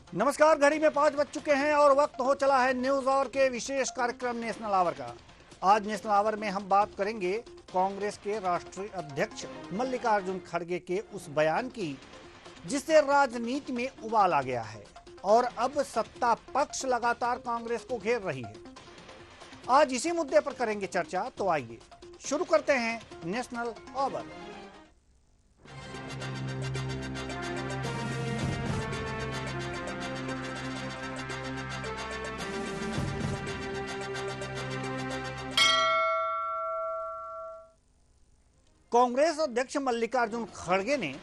नमस्कार। घड़ी में 5 बज चुके हैं और वक्त हो चला है न्यूज आवर के विशेष कार्यक्रम नेशनल आवर का। आज नेशनल आवर में हम बात करेंगे कांग्रेस के राष्ट्रीय अध्यक्ष मल्लिकार्जुन खड़गे के उस बयान की जिससे राजनीति में उबाल आ गया है और अब सत्ता पक्ष लगातार कांग्रेस को घेर रही है। आज इसी मुद्दे पर करेंगे चर्चा, तो आइए शुरू करते हैं नेशनल आवर। कांग्रेस अध्यक्ष मल्लिकार्जुन खड़गे ने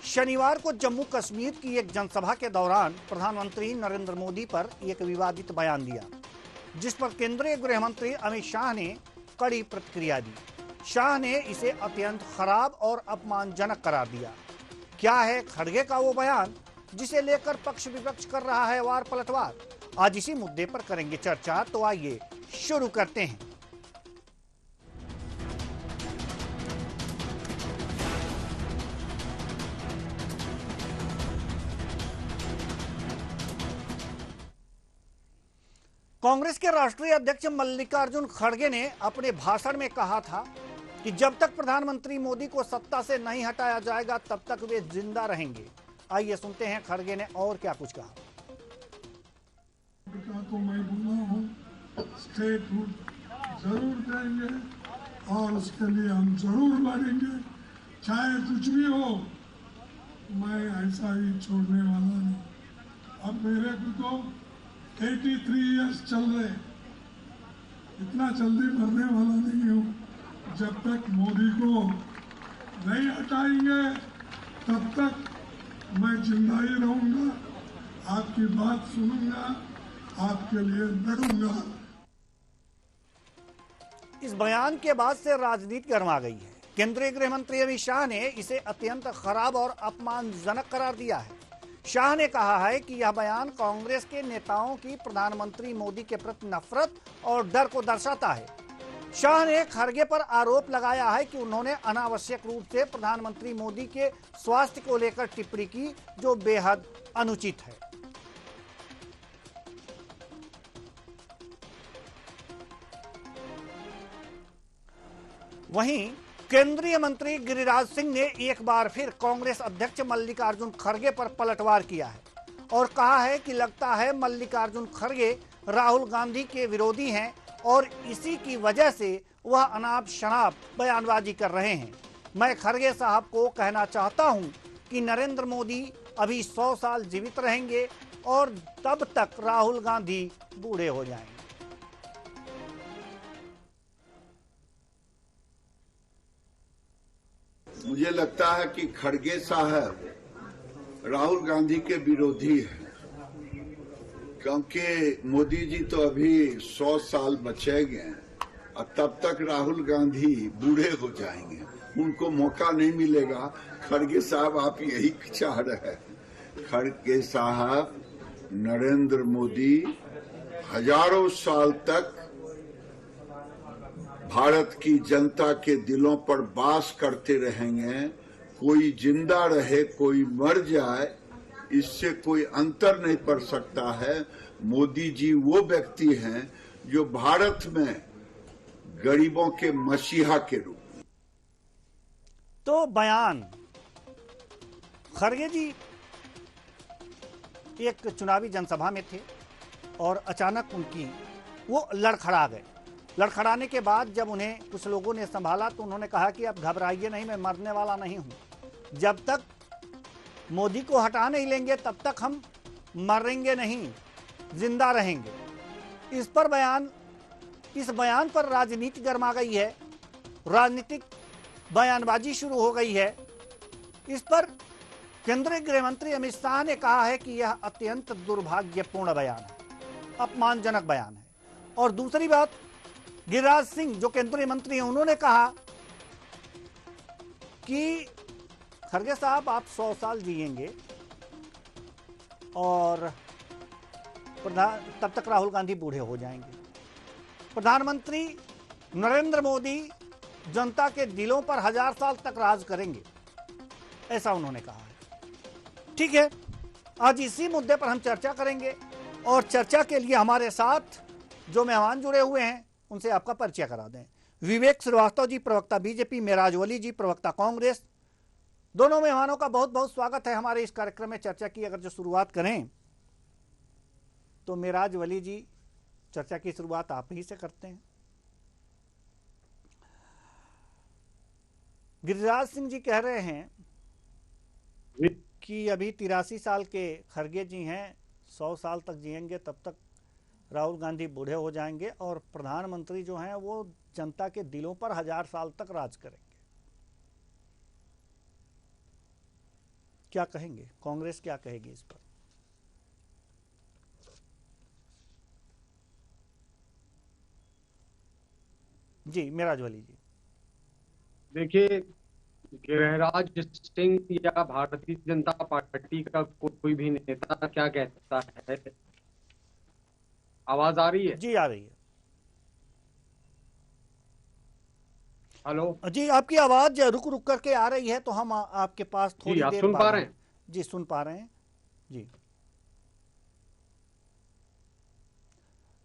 शनिवार को जम्मू कश्मीर की एक जनसभा के दौरान प्रधानमंत्री नरेंद्र मोदी पर एक विवादित बयान दिया, जिस पर केंद्रीय गृह मंत्री अमित शाह ने कड़ी प्रतिक्रिया दी। शाह ने इसे अत्यंत खराब और अपमानजनक करार दिया। क्या है खड़गे का वो बयान जिसे लेकर पक्ष विपक्ष कर रहा है वार पलटवार? आज इसी मुद्दे पर करेंगे चर्चा, तो आइए शुरू करते हैं। कांग्रेस के राष्ट्रीय अध्यक्ष मल्लिकार्जुन खड़गे ने अपने भाषण में कहा था कि जब तक प्रधानमंत्री मोदी को सत्ता से नहीं हटाया जाएगा तब तक वे जिंदा रहेंगे। आइए सुनते हैं खड़गे ने और क्या कुछ कहा। तो मैं बोला हूँ, स्टेट हुड जरूर देंगे और उसके लिए हम जरूर लड़ेंगे, चाहे कुछ भी हो। मैं ऐसा ही छोड़ने वाला नहीं। अब मेरे को तो 83 इयर्स चल रहे, इतना जल्दी मरने वाला नहीं हूँ। जब तक मोदी को नहीं हटाएंगे तब तक मैं जिंदा ही रहूंगा, आपकी बात सुनूंगा, आपके लिए लड़ूंगा। इस बयान के बाद से राजनीति गर्मा गई है। केंद्रीय गृह मंत्री अमित शाह ने इसे अत्यंत खराब और अपमानजनक करार दिया है। शाह ने कहा है कि यह बयान कांग्रेस के नेताओं की प्रधानमंत्री मोदी के प्रति नफरत और डर को दर्शाता है। शाह ने खड़गे पर आरोप लगाया है कि उन्होंने अनावश्यक रूप से प्रधानमंत्री मोदी के स्वास्थ्य को लेकर टिप्पणी की, जो बेहद अनुचित है। वहीं केंद्रीय मंत्री गिरिराज सिंह ने एक बार फिर कांग्रेस अध्यक्ष मल्लिकार्जुन खड़गे पर पलटवार किया है और कहा है कि लगता है मल्लिकार्जुन खड़गे राहुल गांधी के विरोधी हैं और इसी की वजह से वह अनाप शनाप बयानबाजी कर रहे हैं। मैं खड़गे साहब को कहना चाहता हूं कि नरेंद्र मोदी अभी 100 साल जीवित रहेंगे और तब तक राहुल गांधी बूढ़े हो जाएंगे। मुझे लगता है कि खड़गे साहब राहुल गांधी के विरोधी हैं, क्योंकि मोदी जी तो अभी 100 साल बचेंगे और तब तक राहुल गांधी बूढ़े हो जाएंगे, उनको मौका नहीं मिलेगा। खड़गे साहब आप यही चाह रहे हैं। खड़गे साहब नरेंद्र मोदी हजारों साल तक भारत की जनता के दिलों पर वास करते रहेंगे। कोई जिंदा रहे, कोई मर जाए, इससे कोई अंतर नहीं पड़ सकता है। मोदी जी वो व्यक्ति हैं जो भारत में गरीबों के मसीहा के रूप में। तो बयान खड़गे जी एक चुनावी जनसभा में थे और अचानक उनकी वो लड़खड़ा गए। लड़खड़ाने के बाद जब उन्हें कुछ लोगों ने संभाला तो उन्होंने कहा कि अब घबराइए नहीं, मैं मरने वाला नहीं हूं। जब तक मोदी को हटा नहीं लेंगे तब तक हम मरेंगे नहीं, जिंदा रहेंगे। इस बयान पर राजनीति गर्मा गई है, राजनीतिक बयानबाजी शुरू हो गई है। इस पर केंद्रीय गृह मंत्री अमित शाह ने कहा है कि यह अत्यंत दुर्भाग्यपूर्ण बयान है, अपमानजनक बयान है। और दूसरी बात, गिरिराज सिंह जो केंद्रीय मंत्री हैं, उन्होंने कहा कि खड़गे साहब आप 100 साल जिएंगे और तब तक राहुल गांधी बूढ़े हो जाएंगे। प्रधानमंत्री नरेंद्र मोदी जनता के दिलों पर 1000 साल तक राज करेंगे, ऐसा उन्होंने कहा है। ठीक है, आज इसी मुद्दे पर हम चर्चा करेंगे और चर्चा के लिए हमारे साथ जो मेहमान जुड़े हुए हैं उनसे आपका परिचय करा दें। विवेक श्रीवास्तव जी, प्रवक्ता बीजेपी, मेराज वली जी, प्रवक्ता कांग्रेस। दोनों मेहमानों का बहुत बहुत स्वागत है हमारे इस कार्यक्रम में। चर्चा की अगर जो शुरुआत करें तो मेराज वली जी, चर्चा की शुरुआत आप ही से करते हैं। गिरिराज सिंह जी कह रहे हैं कि अभी 83 साल के खरगे जी हैं, 100 साल तक जिएंगे, तब तक राहुल गांधी बूढ़े हो जाएंगे और प्रधानमंत्री जो हैं वो जनता के दिलों पर 1000 साल तक राज करेंगे। क्या कहेंगे, कांग्रेस क्या कहेगी इस पर? जी मेराज वली जी। देखिए, गिरिराज सिंह या भारतीय जनता पार्टी का कोई भी नेता क्या कहता है? आवाज आ रही है? जी आ रही है। हेलो जी, आपकी आवाज रुक रुक करके आ रही है, तो हम आपके पास थोड़ी आप देर सुन बाद पा रहे हैं? जी सुन पा रहे हैं जी।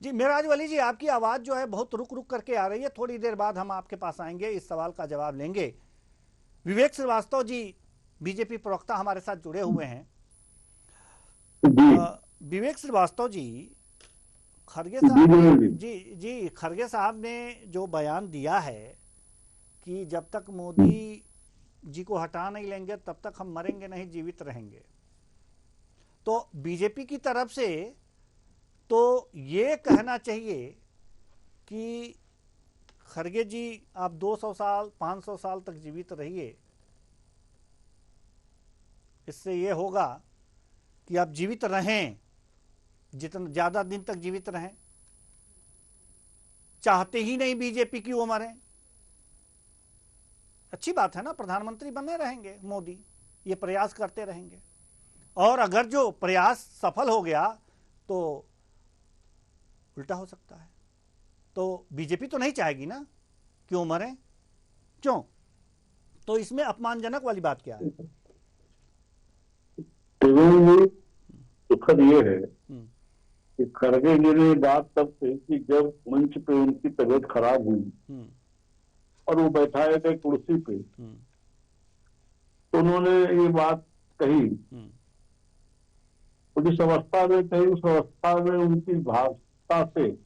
जी मेराज वली जी, आपकी आवाज जो है बहुत रुक रुक करके आ रही है, थोड़ी देर बाद हम आपके पास आएंगे, इस सवाल का जवाब लेंगे। विवेक श्रीवास्तव जी, बीजेपी प्रवक्ता हमारे साथ जुड़े हुए हैं। विवेक श्रीवास्तव जी, खरगे साहब जी खरगे साहब ने जो बयान दिया है कि जब तक मोदी जी को हटा नहीं लेंगे तब तक हम मरेंगे नहीं, जीवित रहेंगे, तो बीजेपी की तरफ से तो ये कहना चाहिए कि खरगे जी आप 200 साल 500 साल तक जीवित रहिए, इससे ये होगा कि आप जीवित रहें, जितना ज्यादा दिन तक जीवित रहें। चाहते ही नहीं बीजेपी की वो मरे। अच्छी बात है ना, प्रधानमंत्री बने रहेंगे मोदी, ये प्रयास करते रहेंगे, और अगर जो प्रयास सफल हो गया तो उल्टा हो सकता है। तो बीजेपी तो नहीं चाहेगी ना क्यों मरे, क्यों? तो इसमें अपमानजनक वाली बात क्या है? दुखद ये है कि खरगे जी ने बात तब कही कि जब मंच पे उनकी तबीयत खराब हुई और वो बैठाए गए कुर्सी पे, तो उन्होंने ये बात कही। तो जिस अवस्था में कही, उस अवस्था में उनकी भावुकता से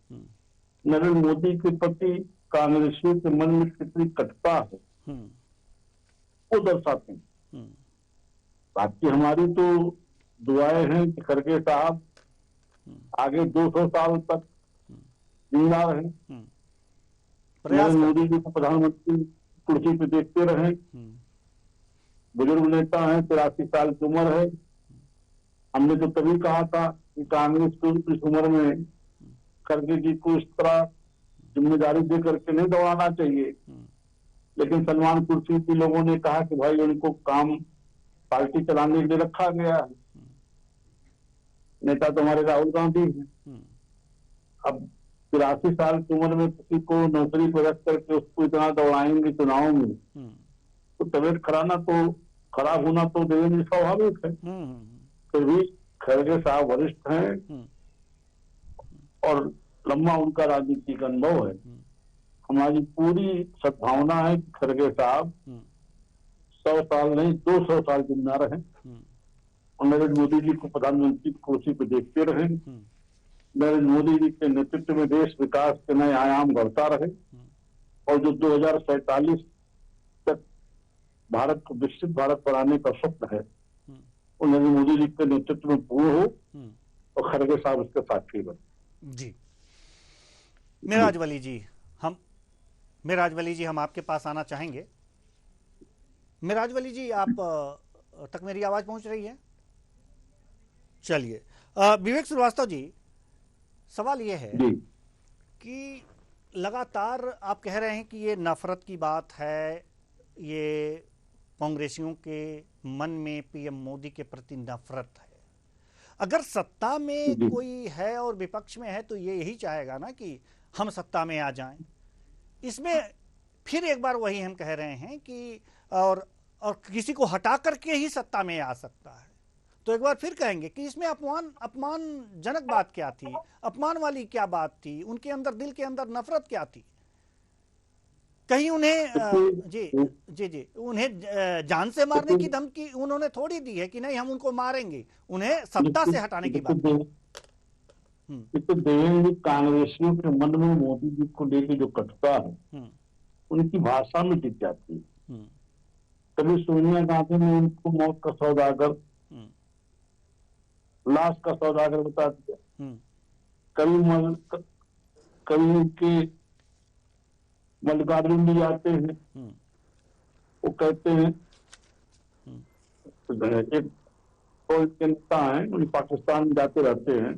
नरेंद्र मोदी के प्रति कांग्रेसियों के मन में कितनी कटुता है वो दर्शाते हैं। बाकी हमारी तो दुआएं हैं कि खरगे साहब आगे 200 साल तक जिंदा रहे, नरेंद्र मोदी जी को प्रधानमंत्री कुर्सी पे देखते रहे। बुजुर्ग नेता हैं, 83 साल की उम्र है। हमने तो तभी कहा था कि कांग्रेस को इस उम्र में खरगे जी को इस तरह जिम्मेदारी दे करके नहीं दौड़ाना चाहिए, लेकिन सलमान कुर्सी के लोगों ने कहा कि भाई उनको काम पार्टी चलाने के लिए रखा गया है। नेता तो हमारे राहुल गांधी हैं। अब 83 साल की उम्र में किसी को नौकरी पर रख करके उसको इतना दौड़ाएंगे चुनाव में, तो तबीयत खराब होना तो देवेंद्र स्वाभाविक है। फिर भी खरगे साहब वरिष्ठ हैं और लंबा उनका राजनीतिक अनुभव है। हमारी पूरी सद्भावना है कि खरगे साहब 100 साल नहीं 200 साल जिंदा रहे और नरेंद्र मोदी जी को प्रधानमंत्री की कुर्सी पर देखते रहे। नरेंद्र मोदी जी के नेतृत्व में देश विकास के नए आयाम बढ़ता रहे और जो 2047 तक भारत को विकसित भारत बनाने का स्वप्न है वो नरेंद्र मोदी जी के नेतृत्व में पूर्ण हो और खरगे साहब उसके साक्षी बने। जी मेराज वली जी, हम आपके पास आना चाहेंगे। मेराज वली जी, आप तक मेरी आवाज पहुंच रही है? चलिए, विवेक श्रीवास्तव जी, सवाल ये है कि लगातार आप कह रहे हैं कि ये नफरत की बात है, ये कांग्रेसियों के मन में पीएम मोदी के प्रति नफरत है। अगर सत्ता में कोई है और विपक्ष में है तो ये यही चाहेगा ना कि हम सत्ता में आ जाएं। इसमें फिर एक बार वही हम कह रहे हैं कि और किसी को हटा करके ही सत्ता में आ सकता है। तो एक बार फिर कहेंगे कि इसमें अपमानजनक बात क्या थी, अपमान वाली क्या बात थी, उनके अंदर, दिल के अंदर नफरत क्या थी? कहीं उन्हें जी उन्हें जान से मारने की धमकी उन्होंने थोड़ी दी है कि नहीं हम उनको मारेंगे, उन्हें सत्ता से हटाने की बात है। तो देवेंद्र कांग्रेसियों के मन में मोदी जी को लेकर जो कटुता है उनकी भाषा में टिक जाती है। कभी सोनिया गांधी ने उनको मौत का सौदागर, लाश का सौदागर बता दिया, कभी उनके मल्लिकार्जुन भी आते हैं, वो कहते हैं एक तो इनके नेता हैं, वो पाकिस्तान जाते रहते हैं,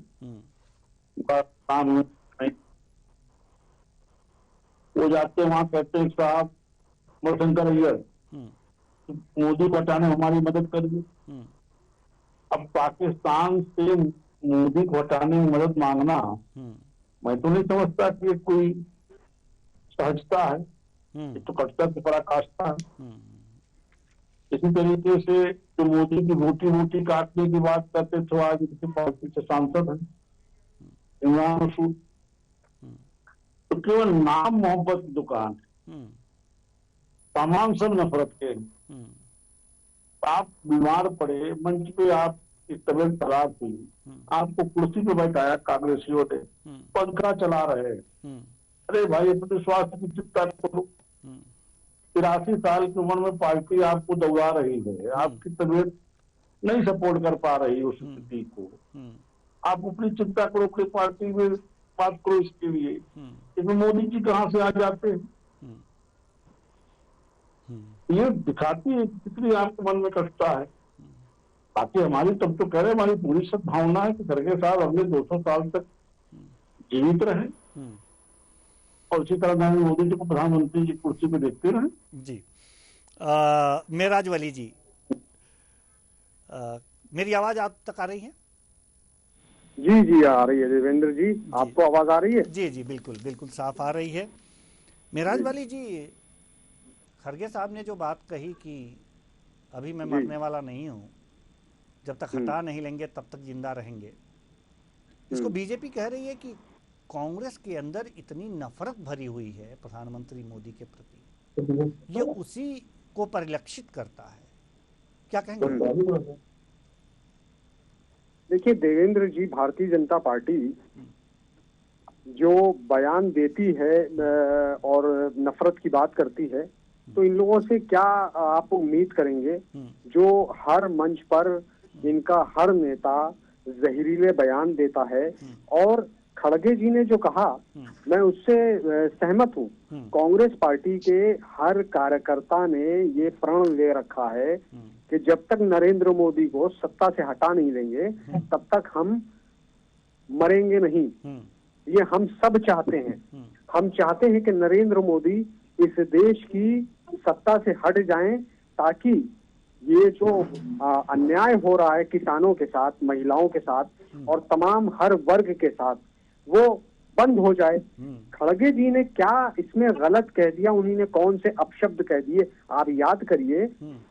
काम नहीं, वो जाते हैं वहां कहते हैं साहब मणिशंकर अय्यर मोदी को हटाने हमारी मदद करिए। अब पाकिस्तान से मोदी को हटाने में मदद मांगना मैं तो नहीं समझता कि कोई सहजता है, तो कटुता की पराकाष्ठा है। इसी तरीके से जो मोदी की रोटी रोटी काटने की बात करते थे, आज किसी पार्टी से सांसद है इमरान मसूद, तो केवल नाम मोहब्बत की दुकान है, सामान सब नफरत के। आप बीमार पड़े, मंच पे आप की तबीयत खराब हुई, आपको कुर्सी पे बैठाया कांग्रेसियों ने, पंखा चला रहे हैं, अरे भाई अपने स्वास्थ्य की चिंता करो। 83 साल की उम्र में पार्टी आपको दौड़ा रही है, आपकी तबीयत नहीं सपोर्ट कर पा रही उस स्थिति को, आप अपनी चिंता करो, अपनी पार्टी में बात करो इसके लिए। इसमें मोदी जी कहाँ से आ जाते हैं? ये दिखाती है कितनी आपके मन में कष्टता है। बाकी हमारी, तब तो कह रहे हमारी पूरी सद्भावना है कि खड़गे साहब अगले 200 साल तक जीवित रहे और इसी तरह नरेंद्र मोदी जी को प्रधानमंत्री की कुर्सी पे देखते रहे। जी मेराज वली जी, मेरी आवाज आप तक आ रही है? जी जी आ रही है देवेंद्र जी, आपको आवाज आ रही है? जी जी बिल्कुल बिल्कुल साफ आ रही है। मेराज वली जी, खड़गे साहब ने जो बात कही कि अभी मैं मरने वाला नहीं हूं, जब तक हटा नहीं लेंगे तब तक जिंदा रहेंगे, इसको बीजेपी कह रही है कि कांग्रेस के अंदर इतनी नफरत भरी हुई है प्रधानमंत्री मोदी के प्रति, ये उसी को परिलक्षित करता है। क्या कहेंगे? देखिए देवेंद्र जी, भारतीय जनता पार्टी जो बयान देती है और नफरत की बात करती है, तो इन लोगों से क्या आप उम्मीद करेंगे जो हर मंच पर इनका हर नेता जहरीले बयान देता है। और खड़गे जी ने जो कहा, मैं उससे सहमत हूँ। कांग्रेस पार्टी के हर कार्यकर्ता ने ये प्रण ले रखा है कि जब तक नरेंद्र मोदी को सत्ता से हटा नहीं लेंगे तब तक हम मरेंगे नहीं। ये हम सब चाहते हैं। हम चाहते हैं कि नरेंद्र मोदी इस देश की सत्ता से हट जाएं, ताकि ये जो अन्याय हो रहा है किसानों के साथ, महिलाओं के साथ और तमाम हर वर्ग के साथ, वो बंद हो जाए। खड़गे जी ने क्या इसमें गलत कह दिया, उन्हीं ने कौन से अपशब्द कह दिए, आप याद करिए।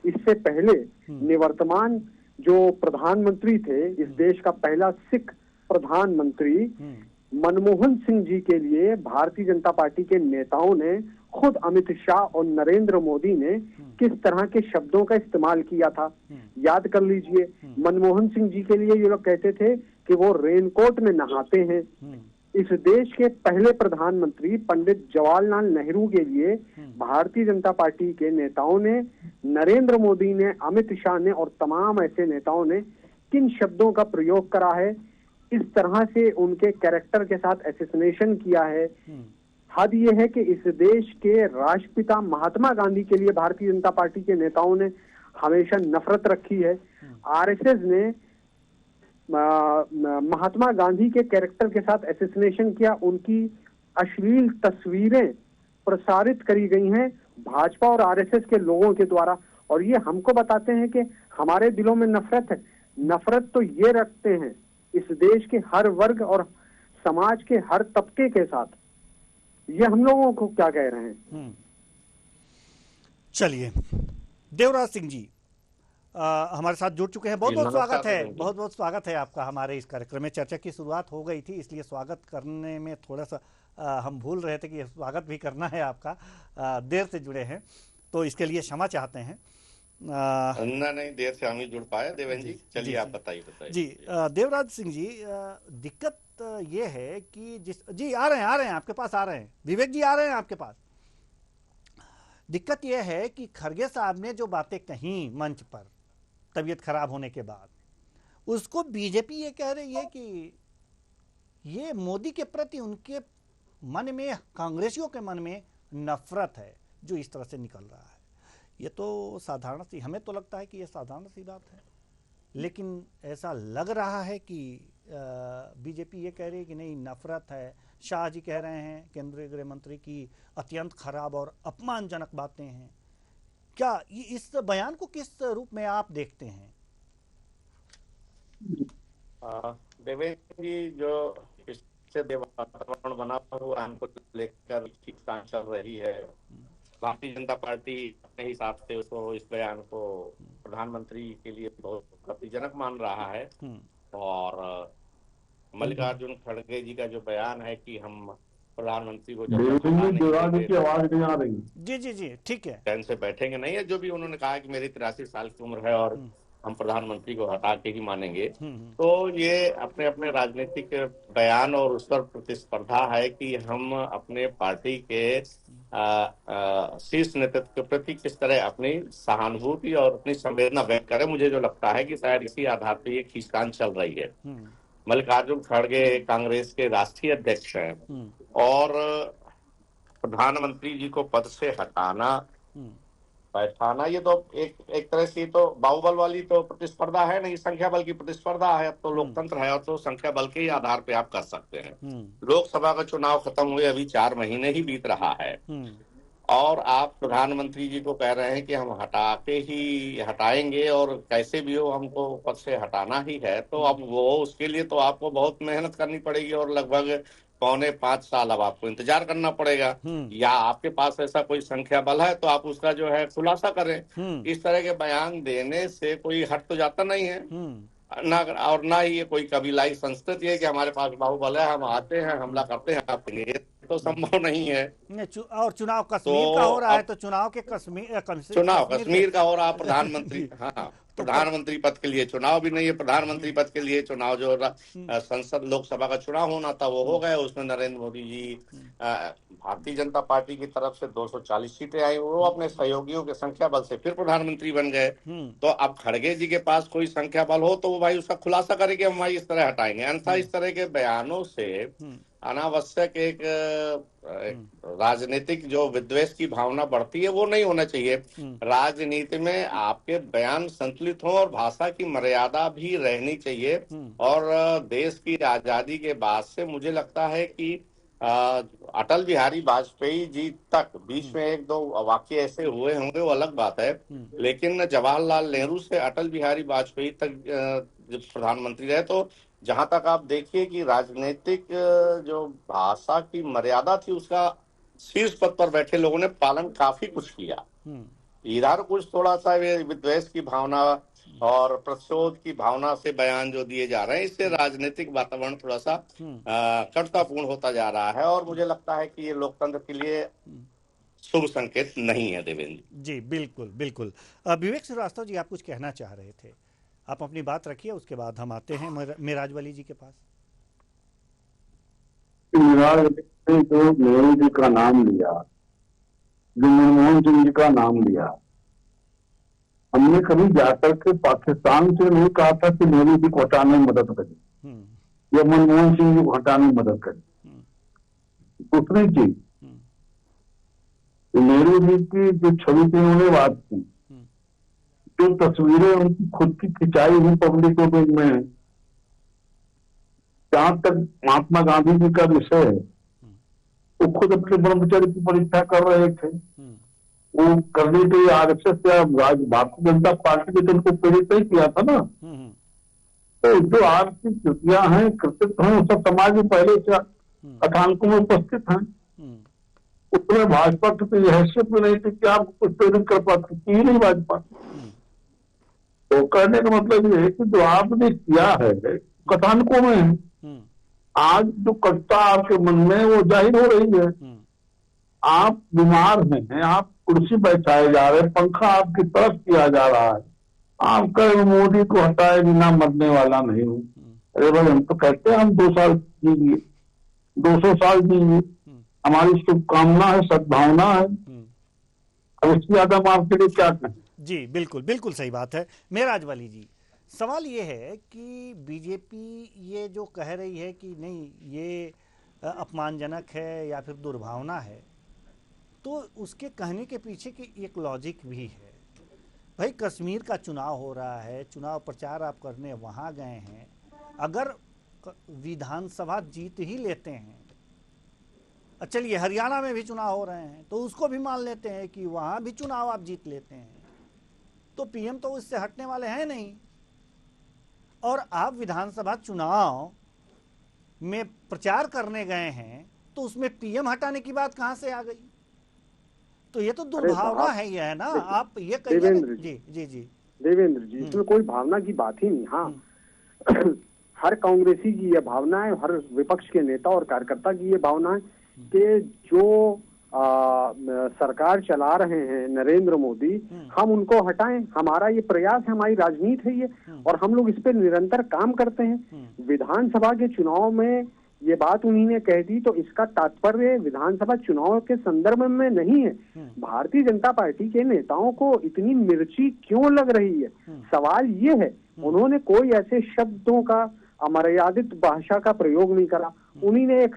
इससे पहले निवर्तमान जो प्रधानमंत्री थे, इस देश का पहला सिख प्रधानमंत्री मनमोहन सिंह जी के लिए भारतीय जनता पार्टी के नेताओं ने, खुद अमित शाह और नरेंद्र मोदी ने किस तरह के शब्दों का इस्तेमाल किया था, याद कर लीजिए। मनमोहन सिंह जी के लिए ये लोग कहते थे कि वो रेनकोट में नहाते हैं। इस देश के पहले प्रधानमंत्री पंडित जवाहरलाल नेहरू के लिए भारतीय जनता पार्टी के नेताओं ने, नरेंद्र मोदी ने, अमित शाह ने और तमाम ऐसे नेताओं ने किन शब्दों का प्रयोग करा है, इस तरह से उनके कैरेक्टर के साथ एसेसिनेशन किया है। हद ये है कि इस देश के राष्ट्रपिता महात्मा गांधी के लिए भारतीय जनता पार्टी के नेताओं ने हमेशा नफरत रखी है। आरएसएस ने महात्मा गांधी के कैरेक्टर के साथ एसेसिनेशन किया, उनकी अश्लील तस्वीरें प्रसारित करी गई हैं भाजपा और आरएसएस के लोगों के द्वारा, और ये हमको बताते हैं कि हमारे दिलों में नफरत है। नफरत तो ये रखते हैं इस देश के हर वर्ग और समाज के हर तबके के साथ। ये हम लोगों को क्या कह रहे हैं? चलिए देवराज सिंह जी, हमारे साथ जुड़ चुके हैं। बहुत जी, बहुत नमस्कार स्वागत है, देवेंद्र जी। बहुत बहुत स्वागत है आपका हमारे इस कार्यक्रम में। चर्चा की शुरुआत हो गई थी, इसलिए स्वागत करने में थोड़ा सा हम भूल रहे थे कि स्वागत भी करना है आपका। देर से जुड़े हैं तो इसके लिए क्षमा चाहते हैं। अन्ना नहीं, देर से हम ही जुड़ पाए देवेंद्र जी। चलिए आप बताइए जी देवराज सिंह जी, दिक्कत ये है कि जी आ रहे हैं आपके पास, आ रहे हैं विवेक जी, आ रहे हैं आपके पास। दिक्कत यह है कि खरगे साहब ने जो बातें कही मंच पर तबीयत खराब होने के बाद, उसको बीजेपी ये कह रही है कि ये मोदी के प्रति उनके मन में, कांग्रेसियों के मन में नफरत है जो इस तरह से निकल रहा है। ये तो साधारण सी, हमें तो लगता है कि ये साधारण सी बात है, लेकिन ऐसा लग रहा है कि बीजेपी ये कह रही है कि नहीं, नफरत है। शाह जी कह रहे हैं, केंद्रीय गृह मंत्री, की अत्यंत खराब और अपमानजनक बातें हैं। क्या इस बयान को किस रूप में आप देखते हैं? देवेंद्र जी, जो इससे वातावरण बना हुआ हमको लेकर ठीक चल रही है, भारतीय जनता पार्टी अपने हिसाब से उसको, इस बयान को प्रधानमंत्री के लिए बहुत आपत्तिजनक मान रहा है। और मल्लिकार्जुन खड़गे जी का जो बयान है कि हम प्रधानमंत्री को जब तक हटा नहीं देंगे, की आवाज नहीं आ रही। जी जी जी, ठीक है। चैन से बैठेंगे नहीं है। जो भी उन्होंने कहा कि मेरी 83 साल की उम्र है और हम प्रधानमंत्री को हटा के ही मानेंगे, तो ये अपने अपने राजनीतिक बयान और उस पर प्रतिस्पर्धा है कि हम अपने पार्टी के शीर्ष नेतृत्व के प्रति किस तरह अपनी सहानुभूति और अपनी संवेदना व्यक्त करें। मुझे जो लगता है कि शायद इसी आधार पर ये खींचतान चल रही है। मल्लिकार्जुन खड़गे कांग्रेस के राष्ट्रीय अध्यक्ष हैं और प्रधानमंत्री जी को पद से हटाना, बैठाना, ये तो एक तरह से तो बाहुबल वाली तो प्रतिस्पर्धा है नहीं, संख्या बल की प्रतिस्पर्धा है। अब तो लोकतंत्र है और तो संख्या बल के ही आधार पे आप कर सकते हैं। लोकसभा का चुनाव खत्म हुए अभी 4 महीने ही बीत रहा है और आप प्रधानमंत्री जी को कह रहे हैं कि हम हटाएंगे और कैसे भी हो हमको पद से हटाना ही है। तो अब वो, उसके लिए तो आपको बहुत मेहनत करनी पड़ेगी और लगभग 4.25 साल अब आपको इंतजार करना पड़ेगा। या आपके पास ऐसा कोई संख्या बल है तो आप उसका जो है खुलासा करें। इस तरह के बयान देने से कोई हट तो जाता नहीं है ना, और ना ही ये कोई कबीलाई संस्कृति है कि हमारे पास बाहुबल है, हम आते हैं, हमला करते हैं, आप तो संभव नहीं है। और चुनाव कश्मीर का हो रहा है, तो चुनाव कश्मीर का हो रहा, प्रधानमंत्री हाँ, प्रधानमंत्री पद के लिए चुनाव भी नहीं है। प्रधानमंत्री पद के लिए चुनाव जो संसद लोकसभा का चुनाव होना था वो हो गया। उसमें नरेंद्र मोदी जी, भारतीय जनता पार्टी की तरफ से 240 सीटें आई, वो अपने सहयोगियों के संख्या बल से फिर प्रधानमंत्री बन गए। तो अब खड़गे जी के पास कोई संख्या बल हो तो वो भाई उसका खुलासा करे कि हम भाई इस तरह हटाएंगे। अन्यथा इस तरह के बयानों से अनावश्यक एक राजनीतिक जो विद्वेष की भावना बढ़ती है वो नहीं होना चाहिए। राजनीति में आपके बयान संतुलित हो और भाषा की मर्यादा भी रहनी चाहिए। और देश की आजादी के बाद से मुझे लगता है कि अटल बिहारी वाजपेयी जी तक बीच में 1-2 वाक्य ऐसे हुए होंगे, वो अलग बात है, लेकिन जवाहरलाल नेहरू से अटल बिहारी वाजपेयी तक जब प्रधानमंत्री रहे, तो जहां तक आप देखिए कि राजनीतिक जो भाषा की मर्यादा थी उसका शीर्ष पद पर बैठे लोगों ने पालन काफी कुछ किया। इधर कुछ थोड़ा सा विद्वेष की भावना और प्रतिशोध की भावना से बयान जो दिए जा रहे हैं, इससे राजनीतिक वातावरण थोड़ा सा कटुतापूर्ण होता जा रहा है और मुझे लगता है कि ये लोकतंत्र के लिए शुभ संकेत नहीं है। देवेंद्र जी बिल्कुल बिल्कुल। विवेक श्रीवास्तव जी, आप कुछ कहना चाह रहे थे, आप अपनी बात रखिए, उसके बाद हम आते हैं मेराज वली जी के पास। जो नेहरू जी का नाम लिया, जो मनमोहन सिंह जी का नाम लिया, हमने कभी जाकर के पाकिस्तान से नहीं कहा था कि नेहरू जी को हटाने में मदद करें या मनमोहन सिंह जी को हटाने में मदद करें। दूसरी चीज, नेहरू जी की जो छवि की उन्होंने बात की, जो तस्वीरें उनकी खुद की खिंचाई हुई पब्लिक में, जहां तक महात्मा गांधी जी का विषय है, वो खुद अपने ब्रह्मचर्य की परीक्षा कर रहे थे। वो करने के लिए आरएसएस या भारतीय जनता पार्टी ने तो उनको प्रेरित नहीं किया था ना। तो जो आपकी कृतियां हैं, कृतित्व हैं, वो सब समाज में पहले से कथानकों में उपस्थित हैं। उसमें भाजपा की तो हैसियत भी नहीं थी कि आप कुछ प्रेरित कर पाते, की नहीं भाजपा। तो कहने का मतलब ये है कि जो आपने किया है कथानकों में है, आज जो कटुता आपके मन में वो जाहिर हो रही है। आप बीमार हैं, आप कुर्सी बैठाए जा रहे हैं, पंखा आपकी तरफ किया जा रहा है, आप कहे मोदी को हटाए बिना मरने वाला नहीं हूँ। अरे भाई, हम तो कहते हैं हम 2 साल जीजिए, 200 साल जीजिए, हमारी शुभकामना है, सद्भावना है। अब इससे ज्यादा हम आपके लिए क्या कहें? जी बिल्कुल बिल्कुल सही बात है। मेराज वाली जी, सवाल ये है कि बीजेपी ये जो कह रही है कि नहीं ये अपमानजनक है या फिर दुर्भावना है, तो उसके कहने के पीछे की एक लॉजिक भी है। भाई, कश्मीर का चुनाव हो रहा है, चुनाव प्रचार आप करने वहाँ गए हैं, अगर विधानसभा जीत ही लेते हैं, चलिए हरियाणा में भी चुनाव हो रहे हैं तो उसको भी मान लेते हैं कि वहाँ भी चुनाव आप जीत लेते हैं, तो पीएम तो उससे हटने वाले हैं नहीं, और आप विधानसभा चुनाव में प्रचार करने गए हैं तो उसमें पीएम हटाने की बात कहां से आ गई? तो ये तो दुर्भावना है, ये है ना। आप ये कहिए। जी जी जी देवेंद्र जी, इसमें कोई भावना की बात ही नहीं। हाँ हर कांग्रेसी की यह भावना है, हर विपक्ष के नेता और कार्यकर्ता की ये भावना है कि जो सरकार चला रहे हैं नरेंद्र मोदी, हम उनको हटाएं। हमारा ये प्रयास है, हमारी राजनीति है ये, और हम लोग इस पे निरंतर काम करते हैं। विधानसभा के चुनाव में ये बात उन्हीं ने कह दी, तो इसका तात्पर्य विधानसभा चुनाव के संदर्भ में नहीं है। भारतीय जनता पार्टी के नेताओं को इतनी मिर्ची क्यों लग रही है? सवाल ये है, उन्होंने कोई ऐसे शब्दों का अमर्यादित भाषा का प्रयोग नहीं करा। उन्हीं ने एक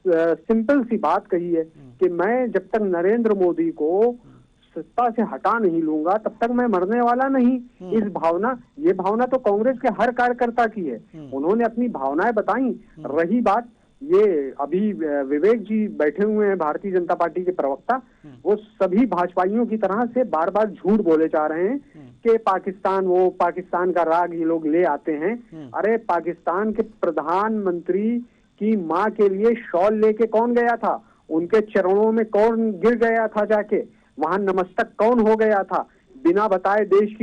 सिंपल सी बात कही है कि मैं जब तक नरेंद्र मोदी को सत्ता से हटा नहीं लूंगा तब तक मैं मरने वाला नहीं। इस भावना, ये भावना तो कांग्रेस के हर कार्यकर्ता की है। उन्होंने अपनी भावनाएं बताई। रही बात, ये अभी विवेक जी बैठे हुए हैं भारतीय जनता पार्टी के प्रवक्ता, वो सभी भाजपाइयों की तरह से बार बार झूठ बोले जा रहे हैं कि पाकिस्तान, वो पाकिस्तान का राग ये लोग ले आते हैं। अरे पाकिस्तान के प्रधानमंत्री की माँ के लिए शॉल लेके कौन गया था? उनके चरणों में कौन गिर गया था जाके? वहां नमस्तक कौन हो गया था? बिना बताए देश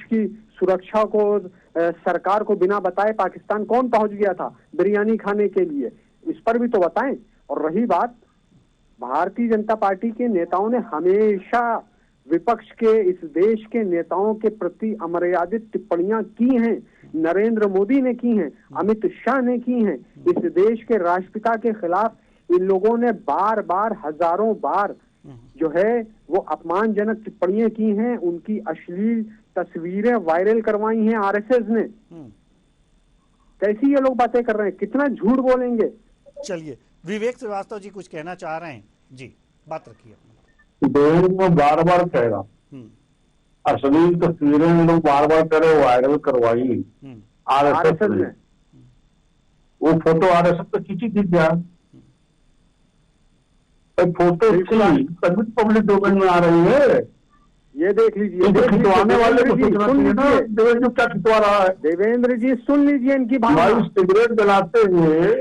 की सुरक्षा को, सरकार को बिना बताए पाकिस्तान कौन पहुंच गया था बिरयानी खाने के लिए? इस पर भी तो बताएं। और रही बात, भारतीय जनता पार्टी के नेताओं ने हमेशा विपक्ष के, इस देश के नेताओं के प्रति अमर्यादित टिप्पणियां की हैं। नरेंद्र मोदी ने की हैं, अमित शाह ने की हैं। इस देश के राष्ट्रपिता के खिलाफ इन लोगों ने बार बार, हजारों बार जो है वो अपमानजनक टिप्पणियां की हैं। उनकी अश्लील तस्वीरें वायरल करवाई हैं आरएसएस ने। कैसी ये लोग बातें कर रहे हैं? कितना झूठ बोलेंगे? चलिए, विवेक श्रीवास्तव जी कुछ कहना चाह रहे हैं जी, बात रखिए। देश में बार बार कह रहा, अश्लील तस्वीरें लोग बार बार कह रहे, वायरल करवाई आरएसएस ने। वो फोटो आरएसएस तो खींची थी क्या? फोटो तभी पब्लिक डोमेन में आ रही है। ये देख लीजिए, खिंचवाने वाले को सोचना चाहिए ना, देवेंद्र जी क्या खिंचवा रहा है। देवेंद्र जी सुन लीजिए इनकी भावना। सिगरेट जलाते हुए,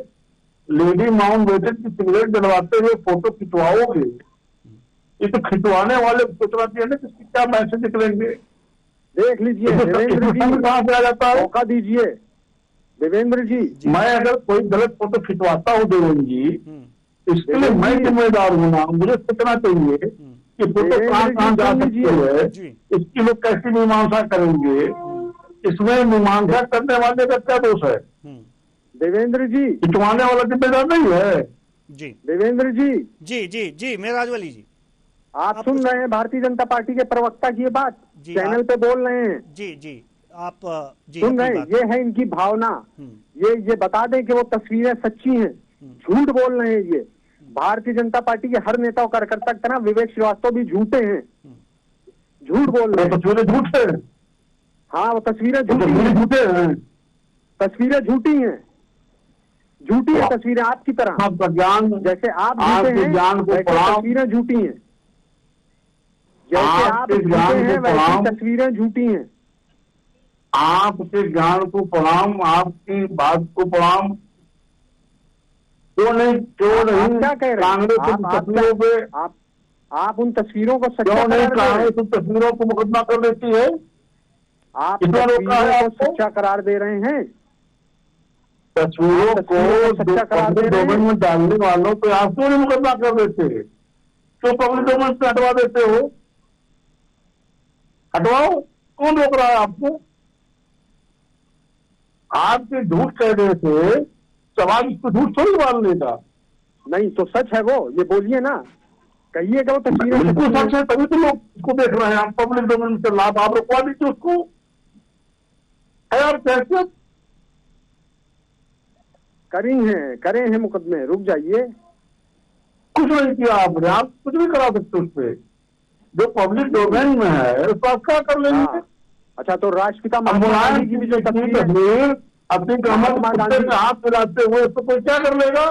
लेडी माउंटबेटन की सिगरेट जलवाते हुए फोटो खिंचवाओगे, ये तो खिंचवाने वाले को सोचना चाहिए ना कि क्या मैसेज निकलेंगे। देख लीजिए देवेंद्र जी, कहाँ से आ जाता है? मौका दीजिए देवेंद्र जी। मैं अगर कोई गलत फोटो खिंचवाता हूँ देवेंद्र जी, इसके लिए मैं जिम्मेदार हूँ ना। मुझे सोचना चाहिए कि फोटो कहाँ जा सकती है, इसकी लोग कैसी मीमांसा करेंगे, इसमें मीमांसा करने वाले का क्या दोष है? देवेंद्र जी, खिंचवाने वाला जिम्मेदार नहीं है। जी देवेंद्र जी, जी जी जी मेराज वाली जी, आप सुन रहे हैं भारतीय जनता पार्टी के प्रवक्ता की ये बात, चैनल पे बोल रहे हैं। जी जी, आप जी सुन रहे हैं। ये है इनकी भावना। ये बता दें कि वो तस्वीरें सच्ची हैं, झूठ बोल रहे हैं। ये भारतीय जनता पार्टी के हर नेता और कार्यकर्ता की तरह विवेक श्रीवास्तव भी झूठे हैं, झूठ बोल रहे हैं। तस्वीरें झूठ है। हाँ, वो तस्वीरें झूठी हैं। तस्वीरें झूठी हैं, झूठी है तस्वीरें आपकी तरह। आपका ज्ञान, जैसे आप झूठे हैं, ज्ञान को तस्वीरें झूठी हैं। जैसे आप झूठे हैं वैसी तस्वीरें झूठी हैं। आपके ज्ञान को प्रणाम, आपकी बात को प्रणाम। क्यों नहीं क्या कह रहे हैं? तस्वीरों पे आप उन तस्वीरों को क्यों नहीं कांग्रेस उन तस्वीरों को मुकदमा कर लेती है? आप कितना रोका है तस्वीरों को आपको? सच्चा करार दे रहे हैं। तस्वीरों को सच्चा करार दे पब्लिक रहे डोमेन हैं। में डालने वालों पे आप क्यों नहीं मुकदमा कर देते? क्यों पब्लिक डोमेन से हटवा देते हो? हटवाओ, कौन रोक रहा है आपको? आपके झूठ कह रहे थे, समाज इसको झूठ थोड़ी मान लेगा। नहीं तो सच है वो, ये बोलिए ना, कहिएगा वो तस्वीरें बिल्कुल सच्ची सच हैं। है, तभी तो लोग उसको देख रहे हैं। आप पब्लिक डोमेन से लाभ आप रुकवा दीजिए उसको। है आप कैसे करे हैं मुकदमे, रुक जाइए। कुछ नहीं किया आपने, आप कुछ भी करा सकते उस पर। जो पब्लिक डोमेन में है उसको आप क्या कर लेंगे? हाँ। अच्छा, तो राष्ट्रपिता अब महात्मा मुलायम गांधी की भी जो की तस्वीर है, तस्वीर अपनी कमर महात्मा कुत्ते गांधी- में हाथ मिलाते हुए उसको कोई क्या कर लेगा?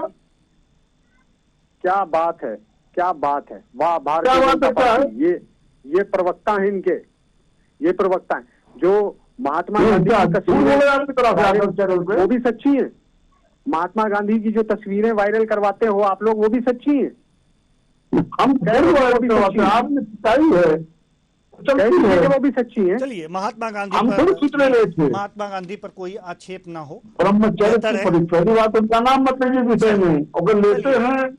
क्या बात है, क्या बात है, वाह क्या भारतीय बात जनता है, क्या पार्टी। ये प्रवक्ता हैं इनके, ये प्रवक्ता हैं जो महात्मा गांधी क्या की झूठ बोले तस्वीरें आपकी तरफ से आकर चैनल पे? वो भी सच्ची हैं। महात्मा गांधी की जो तस्वीरें वायरल करवाते हो आप लोग, वो भी सच्ची हैं। हम जरूर वायरल करवाते हैं, आपने सच्चाई है, चलती है। वो भी सच्ची हैं। चलिए, महात्मा गांधी हम थोड़ी सूचने गए थे। महात्मा गांधी पर कोई आक्षेप ना हो। ब्रह्मचर्य बेहतर की है। पहली बात उनका नाम मत लीजिए विषय में, अगर लेते हैं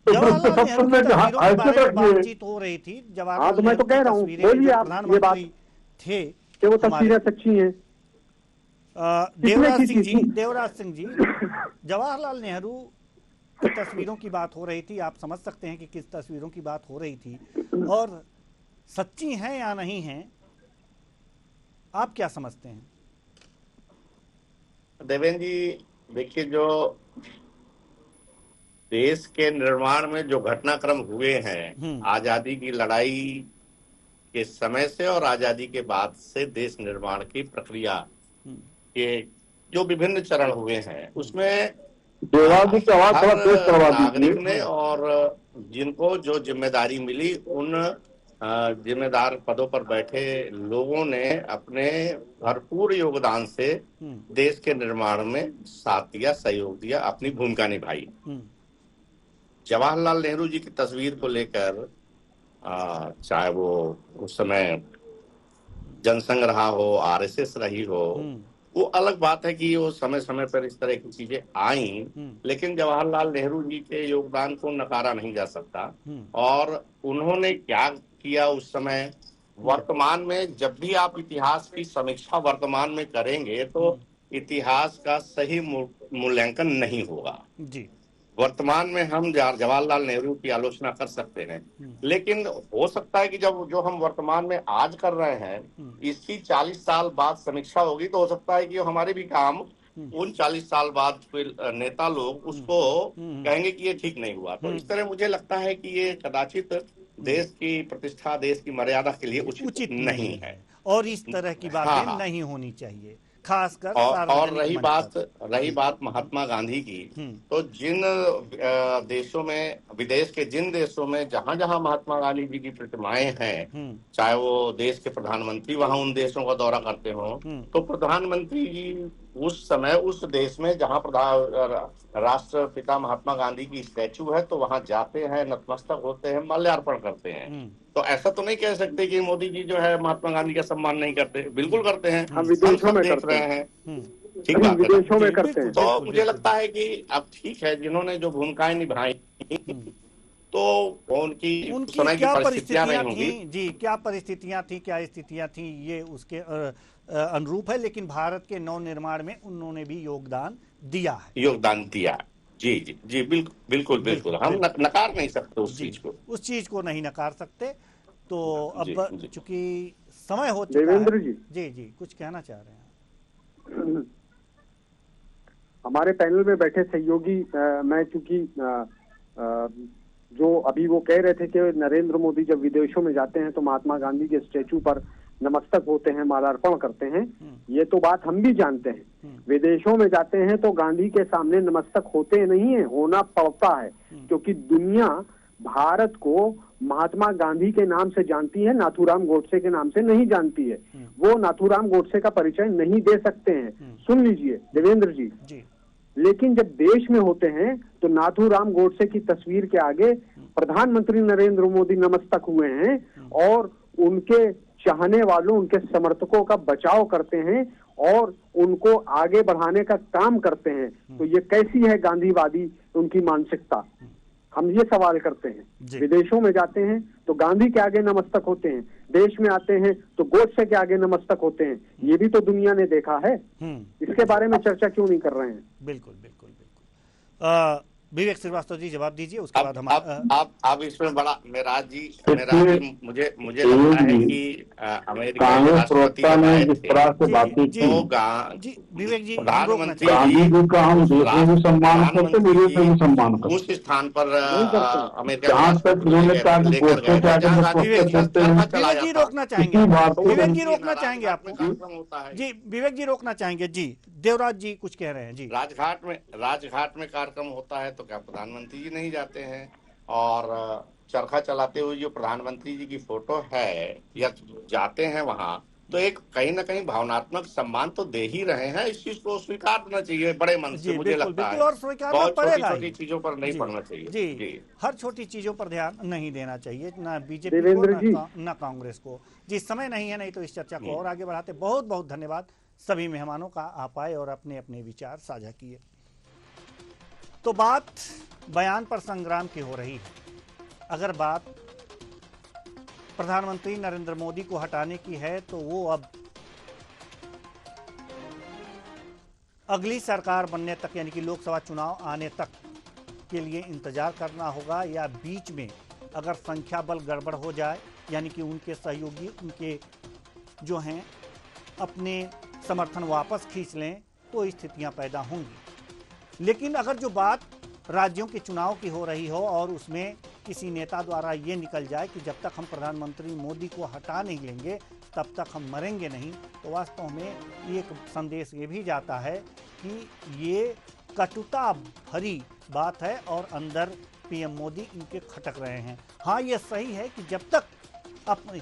तो फिर उसके जवाहरलाल सब नेहरू की सुनने की तस्वीरों के हैसियत बारे में रखिए। बातचीत हो रही थी। हाँ, जवाहरलाल तो मैं तो नेहरू कह की रहा हूँ, तस्वीरें बोलिए जो आप ये बात प्रधानमंत्री थे कि वो हमारे, तस्वीरें सच्ची हैं। देवराज किसने सिंह की जी, थी? देवराज सिंह जी, जवाहरलाल नेहरू की तस्वीरों की बात हो रही थी। आप समझ सकते हैं कि किस तस्वीरों की बात हो रही थी और सच्ची हैं या नहीं हैं, आप क्या समझते हैं? देवेंद्र जी, देखिए, जो देश के निर्माण में जो घटनाक्रम हुए हैं आजादी की लड़ाई के समय से और आजादी के बाद से, देश निर्माण की प्रक्रिया के जो विभिन्न चरण हुए हैं, उसमें देवाल जी की आवाज थोड़ा तेज हर करवा नागरिक दीजिए। ने और जिनको जो जिम्मेदारी मिली, उन जिम्मेदार पदों पर बैठे लोगों ने अपने भरपूर योगदान से देश के निर्माण में साथ दिया, सहयोग दिया, अपनी भूमिका निभाई। जवाहरलाल नेहरू जी की तस्वीर को लेकर चाहे वो उस समय जनसंघ रहा हो, आरएसएस रही हो, वो अलग बात है कि वो समय समय पर इस तरह की चीजें आई, लेकिन जवाहरलाल नेहरू जी के योगदान को नकारा नहीं जा सकता। और उन्होंने क्या किया उस समय, वर्तमान में जब भी आप इतिहास की समीक्षा वर्तमान में करेंगे तो इतिहास का सही मूल्यांकन नहीं होगा जी। वर्तमान में हम जवाहरलाल नेहरू की आलोचना कर सकते हैं, लेकिन हो सकता है कि जब जो हम वर्तमान में आज कर रहे हैं, इसकी 40 साल बाद समीक्षा होगी, तो हो सकता है कि हमारे भी काम उन 40 साल बाद फिर नेता लोग उसको कहेंगे कि ये ठीक नहीं हुआ। तो इस तरह मुझे लगता है कि ये कदाचित देश की प्रतिष्ठा, देश की मर्यादा के लिए उचित नहीं है और इस तरह की बातें नहीं होनी चाहिए, खासकर और रही बात महात्मा गांधी की, तो जिन देशों में, विदेश के जिन देशों में जहां जहां महात्मा गांधी जी की प्रतिमाएं हैं, चाहे वो देश के प्रधानमंत्री वहां उन देशों का दौरा करते हो, तो प्रधानमंत्री जी उस समय उस देश में जहां राष्ट्रपिता महात्मा गांधी की स्टैचू है, तो वहां जाते हैं, नतमस्तक होते हैं, माल्यार्पण करते हैं। तो ऐसा तो नहीं कह सकते कि मोदी जी जो है महात्मा गांधी का सम्मान नहीं करते, बिल्कुल करते हैं। हम विदेशों में देख रहे हैं, ठीक बात है, विदेशों में करते हैं। तो मुझे लगता है कि अब ठीक है, जिन्होंने जो भूमिकाएं निभाई तो उनकी समय की क्या परिस्थितियां नहीं परिस्थितियां होंगी थी जी, क्या परिस्थितियां थी, क्या स्थितियां थी, ये उसके अनुरूप है, लेकिन भारत के नव निर्माण में उन्होंने भी योगदान दिया है। जी जी जी, बिल्कुल हम नकार नहीं सकते उस चीज को नहीं नकार सकते। तो अब चूंकि समय हो चुका देवेंद्र है, जी कुछ कहना चाह रहे हैं? हमारे पैनल में बैठे सहयोगी, मैं चूंकि जो अभी वो कह रहे थे कि नरेंद्र मोदी जब विदेशों में जाते हैं तो महात्मा गांधी के स्टैचू पर नमस्तक होते हैं, माल्यार्पण करते हैं, ये तो बात हम भी जानते हैं। विदेशों में जाते हैं तो गांधी के सामने नमस्तक होते नहीं है, होना पड़ता है, क्योंकि दुनिया भारत को महात्मा गांधी के नाम से जानती है, नाथूराम गोडसे के नाम से नहीं जानती है। वो नाथूराम गोडसे का परिचय नहीं दे सकते हैं। सुन लीजिए देवेंद्र जी, लेकिन जब देश में होते हैं तो नाथूराम गोडसे की तस्वीर के आगे प्रधानमंत्री नरेंद्र मोदी नमस्तक हुए हैं और उनके चाहने वालों, उनके समर्थकों का बचाव करते हैं और उनको आगे बढ़ाने का काम करते हैं। तो ये कैसी है गांधीवादी उनकी मानसिकता, हम ये सवाल करते हैं। विदेशों में जाते हैं तो गांधी के आगे नमस्तक होते हैं, देश में आते हैं तो गोडसे के आगे नमस्तक होते हैं। ये भी तो दुनिया ने देखा है, इसके बारे में चर्चा क्यों नहीं कर रहे हैं? बिल्कुल बिल्कुल बिल्कुल। विवेक श्रीवास्तव जी जवाब दीजिए, उसके बाद हम आप इसमें बड़ा मेराज जी मुझे लगता है कि अमेरिका के राष्ट्रपति विवेक जी प्रधानमंत्री उस स्थान पर अमेरिका जी रोकना चाहेंगे, विवेक जी रोकना चाहेंगे आपको जी, विवेक जी रोकना चाहेंगे जी। देवराज जी कुछ कह रहे हैं जी। राजघाट में कार्यक्रम होता है तो क्या प्रधानमंत्री जी नहीं जाते हैं? और चरखा चलाते हुए जो प्रधानमंत्री जी की फोटो है या जाते हैं वहां, तो एक कहीं ना कहीं भावनात्मक सम्मान तो दे ही रहे हैं। इस चीज को स्वीकार करना चाहिए बड़े मन से, मुझे लगता है। और स्वीकारना पड़ेगा, छोटी चीजों पर नहीं पड़ना चाहिए जी। हर छोटी चीजों पर ध्यान नहीं देना चाहिए, ना बीजेपी को ना कांग्रेस को जी। समय नहीं है, नहीं तो इस चर्चा को और आगे बढ़ाते। बहुत बहुत धन्यवाद सभी मेहमानों का, आप आए और अपने अपने विचार साझा किए। तो बात बयान पर संग्राम की हो रही है। अगर बात प्रधानमंत्री नरेंद्र मोदी को हटाने की है तो वो अब अगली सरकार बनने तक, यानी कि लोकसभा चुनाव आने तक के लिए इंतजार करना होगा, या बीच में अगर संख्या बल गड़बड़ हो जाए, यानी कि उनके सहयोगी उनके जो हैं अपने समर्थन वापस खींच लें, तो स्थितियां पैदा होंगी। लेकिन अगर जो बात राज्यों के चुनाव की हो रही हो और उसमें किसी नेता द्वारा ये निकल जाए कि जब तक हम प्रधानमंत्री मोदी को हटा नहीं लेंगे तब तक हम मरेंगे नहीं, तो वास्तव में एक संदेश ये भी जाता है कि ये कटुता भरी बात है और अंदर पीएम मोदी इनके खटक रहे हैं। हाँ, ये सही है कि जब तक अपनी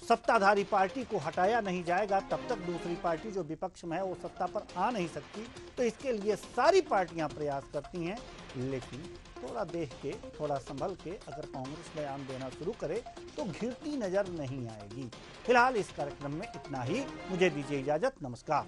सत्ताधारी पार्टी को हटाया नहीं जाएगा तब तक दूसरी पार्टी जो विपक्ष में है वो सत्ता पर आ नहीं सकती। तो इसके लिए सारी पार्टियां प्रयास करती हैं, लेकिन थोड़ा देख के, थोड़ा संभल के अगर कांग्रेस बयान देना शुरू करे तो घिरती नजर नहीं आएगी। फिलहाल इस कार्यक्रम में इतना ही, मुझे दीजिए इजाजत, नमस्कार।